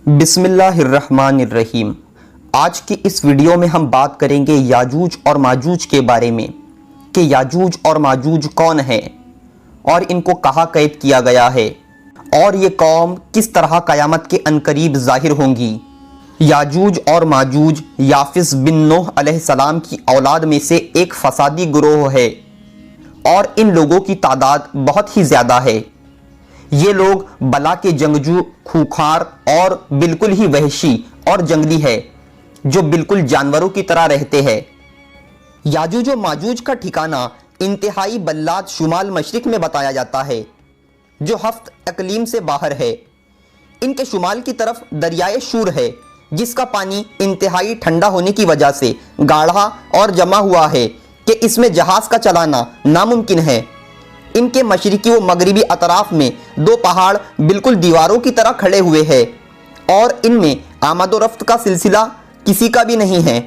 बिस्मिल्लाहिर्रहमानिर्रहीम। आज की इस वीडियो में हम बात करेंगे याजूज और माजूज के बारे में कि याजूज और माजूज कौन है और इनको कहाँ कैद किया गया है और ये कौम किस तरह क़यामत के अनकरीब ज़ाहिर होंगी। याजूज और माजूज याफिस बिन नूह अलैहिस्सलाम की औलाद में से एक फसादी गुरोह है और इन लोगों की तादाद बहुत ही ज़्यादा है। ये लोग बला के जंगजू, खूंखार और बिल्कुल ही वहशी और जंगली है जो बिल्कुल जानवरों की तरह रहते हैं। याजूज और माजूज का ठिकाना इंतहाई बल्लाद शुमाल मशरिक में बताया जाता है जो हफ्त अकलीम से बाहर है। इनके शुमाल की तरफ दरियाए शूर है जिसका पानी इंतहाई ठंडा होने की वजह से गाढ़ा और जमा हुआ है कि इसमें जहाज का चलाना नामुमकिन है। इनके मशरिकी व मगरिबी अतराफ में दो पहाड़ बिल्कुल दीवारों की तरह खड़े हुए हैं और इनमें आमदोरफ्त का सिलसिला किसी का भी नहीं है।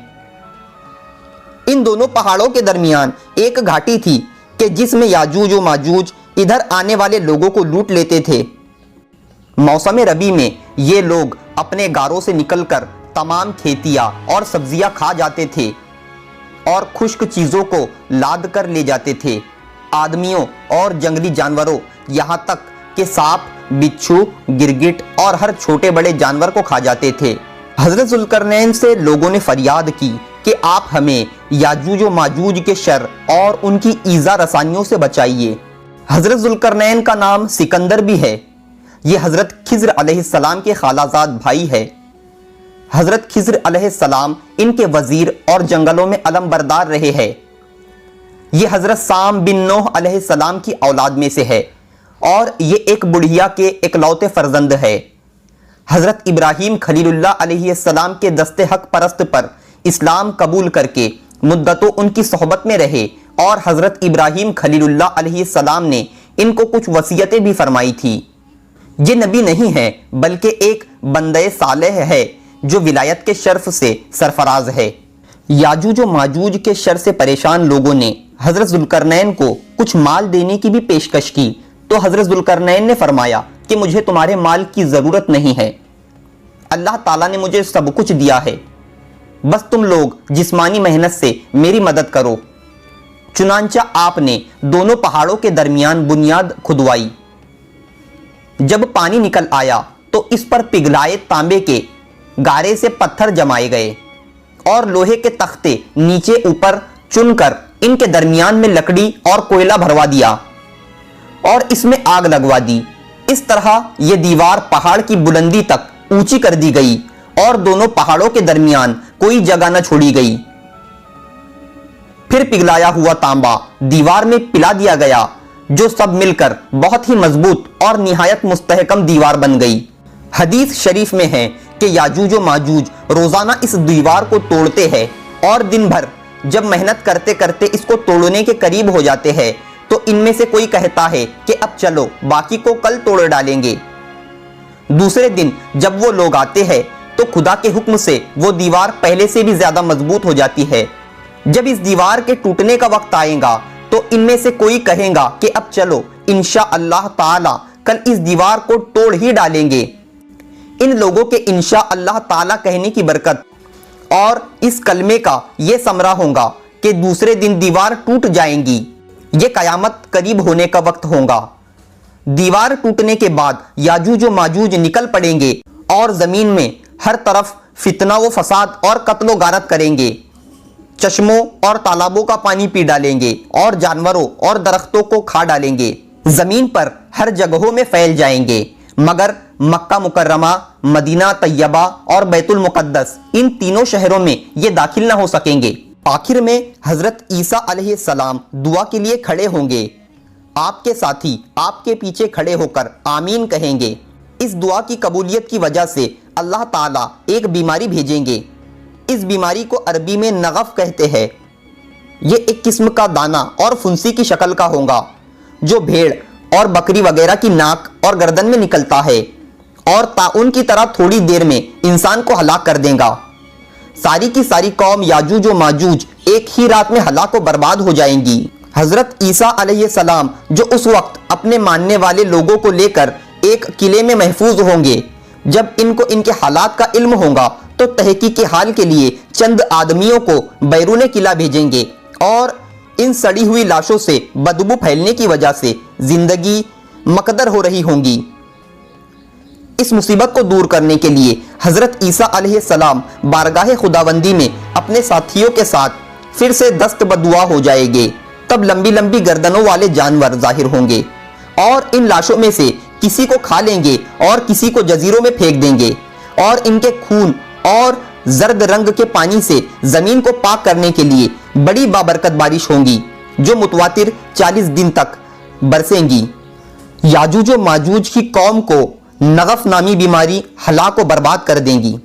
इन दोनों पहाड़ों के दरमियान एक घाटी थी कि जिसमें याजूज व माजूज इधर आने वाले लोगों को लूट लेते थे। मौसम रबी में ये लोग अपने गारों से निकलकर तमाम खेतियां और सब्जियां खा जाते थे और खुश्क चीज़ों को लाद कर ले जाते थे। आदमियों और जंगली जानवरों यहाँ तक कि सांप, बिच्छू, गिरगिट और हर छोटे बड़े जानवर को खा जाते थे। हजरत जुल्करनैन से लोगों ने फरियाद की कि आप हमें याजूज व माजूज के शर और उनकी ईजा रसानियों से बचाइए। हजरत जुल्करनैन का नाम सिकंदर भी है। ये हजरत खिज़्र अलैहिस्सलाम के खालाजाद भाई है। हजरत खिज़्र अलैहिस्सलाम इनके वजीर और जंगलों में अलमबरदार रहे हैं। ये हजरत साम बिन नूह अलैहिस्सलाम की औलाद में से है और ये एक बुढ़िया के इकलौते फर्जंद है। हजरत इब्राहीम खलीलुल्लाह अलैहिस्सलाम के दस्ते हक परस्त पर इस्लाम कबूल करके मुद्दतों उनकी सोहबत में रहे और हजरत इब्राहीम खलीलुल्लाह अलैहिस्सलाम ने इनको कुछ वसीयतें भी फरमाई थी। ये नबी नहीं है बल्कि एक बंदे सालेह है जो विलायत के शर्फ से सरफराज है। याजूज व माजूज के शर से परेशान लोगों ने हजरत जुल्करनैन को कुछ माल देने की भी पेशकश की तो हजरत जुल्करनैन ने फरमाया कि मुझे तुम्हारे माल की ज़रूरत नहीं है, अल्लाह ताला ने मुझे सब कुछ दिया है, बस तुम लोग जिस्मानी मेहनत से मेरी मदद करो। चुनांचा आपने दोनों पहाड़ों के दरमियान बुनियाद खुदवाई। जब पानी निकल आया तो इस पर पिघलाए तांबे के गारे से पत्थर जमाए गए और लोहे के तख्ते नीचे ऊपर चुनकर इनके दरमियान में लकड़ी और कोयला भरवा दिया और इसमें आग लगवा दी। इस तरह यह दीवार पहाड़ की बुलंदी तक ऊंची कर दी गई और दोनों पहाड़ों के दरमियान कोई जगह न छोड़ी गई। फिर पिघलाया हुआ तांबा दीवार में पिला दिया गया जो सब मिलकर बहुत ही मजबूत और निहायत मुस्तहकम दीवार बन गई। हदीस शरीफ में है कि याजूज व माजूज रोजाना इस दीवार को तोड़ते हैं और दिन भर जब मेहनत करते करते इसको तोड़ने के करीब हो जाते हैं तो इनमें से कोई कहता है कि अब चलो बाकी को कल तोड़ डालेंगे। दूसरे दिन जब वो लोग आते हैं तो खुदा के हुक्म से वो दीवार पहले से भी ज्यादा मजबूत हो जाती है। जब इस दीवार के टूटने का वक्त आएगा तो इनमें से कोई कहेगा कि अब चलो इंशा अल्लाह ताला कल इस दीवार को तोड़ ही डालेंगे। इन लोगों के इंशा अल्लाह ताला कहने की बरकत और इस कलमे का ये समरा होगा कि दूसरे दिन दीवार टूट जाएंगी। ये कयामत करीब होने का वक्त होगा। दीवार टूटने के बाद याजूज व माजूज निकल पड़ेंगे और जमीन में हर तरफ फितना व फसाद और कत्लो गारत करेंगे। चश्मों और तालाबों का पानी पी डालेंगे और जानवरों और दरख्तों को खा डालेंगे। जमीन पर हर जगहों में फैल जाएंगे मगर मक्का मुकर्रमा, मदीना तैयबा और बैतुल मुकद्दस इन तीनों शहरों में ये दाखिल ना हो सकेंगे। आखिर में हजरत ईसा अलैहिस्सलाम दुआ के लिए खड़े होंगे। आपके साथी आपके पीछे खड़े होकर आमीन कहेंगे। इस दुआ की कबूलियत की वजह से अल्लाह ताला एक बीमारी भेजेंगे। इस बीमारी को अरबी में नगफ कहते हैं। ये एक किस्म का दाना और फुंसी की शक्ल का होगा जो भेड़ और बकरी वगैरह की नाक और गर्दन में निकलता है और ताउन की तरह थोड़ी देर में इंसान को हलाक कर देगा। सारी की सारी कौम याजूज व माजूज एक ही रात में हलाक व बर्बाद हो जाएंगी। حضرت عیسیٰ علیہ السلام جو اس وقت اپنے ماننے والے لوگوں کو لے کر ایک قلعے میں محفوظ ہوں گے، جب ان کو ان کے حالات کا علم ہوگا تو تحقیق حال کے لیے چند آدمیوں کو بیرون قلعہ بھیجیں گے اور ان سڑی ہوئی لاشوں سے بدبو پھیلنے کی وجہ سے زندگی مقدر ہو رہی ہوں گی۔ اس مصیبت کو دور کرنے کے لیے حضرت عیسیٰ علیہ السلام بارگاہ خداوندی میں اپنے ساتھیوں کے ساتھ پھر سے دست بدعا ہو جائیں گے۔ تب لمبی لمبی گردنوں والے جانور ظاہر ہوں گے اور ان لاشوں میں سے کسی کو کھا لیں گے اور کسی کو جزیروں میں پھینک دیں گے، اور ان کے خون اور زرد رنگ کے پانی سے زمین کو پاک کرنے کے لیے بڑی بابرکت بارش ہوں گی جو متواتر 40 دن تک برسیں گی۔ یاجوج و ماجوج کی قوم کو نغف نامی بیماری ہلاک و برباد کر دیں گی۔